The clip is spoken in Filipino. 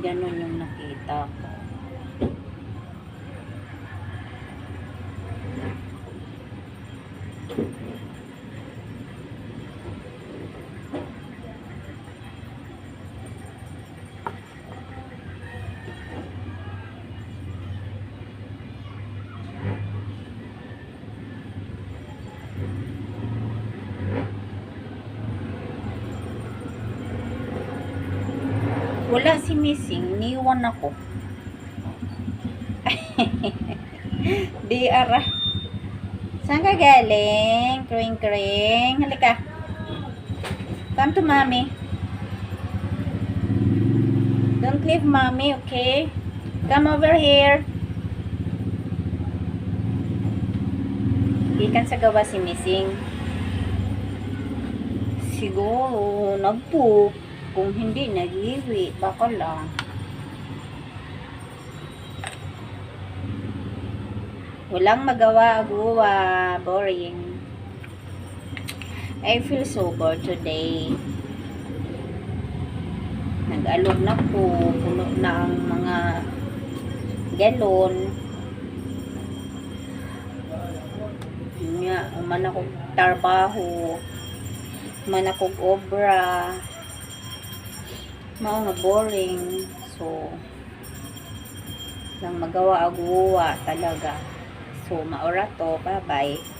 Ganun yung nakita ko. Wala si Missing, niwan ako. Di ara. Saan ka galing? Kring kring. Halika. Come to mommy. Don't leave mommy, okay? Come over here. Ikan sa gawa si Missing. Siguro, nagpoop. Kung hindi, nag-iwi. Baka lang. Walang magawa-agawa. Boring. I feel so bored today. Nag-alog na po. Puno na ang mga galon. Yun nga, uman akong trabaho. Uman akong obra. Mao nga boring. So, lang magawa-agawa talaga. So, maura to. Bye-bye.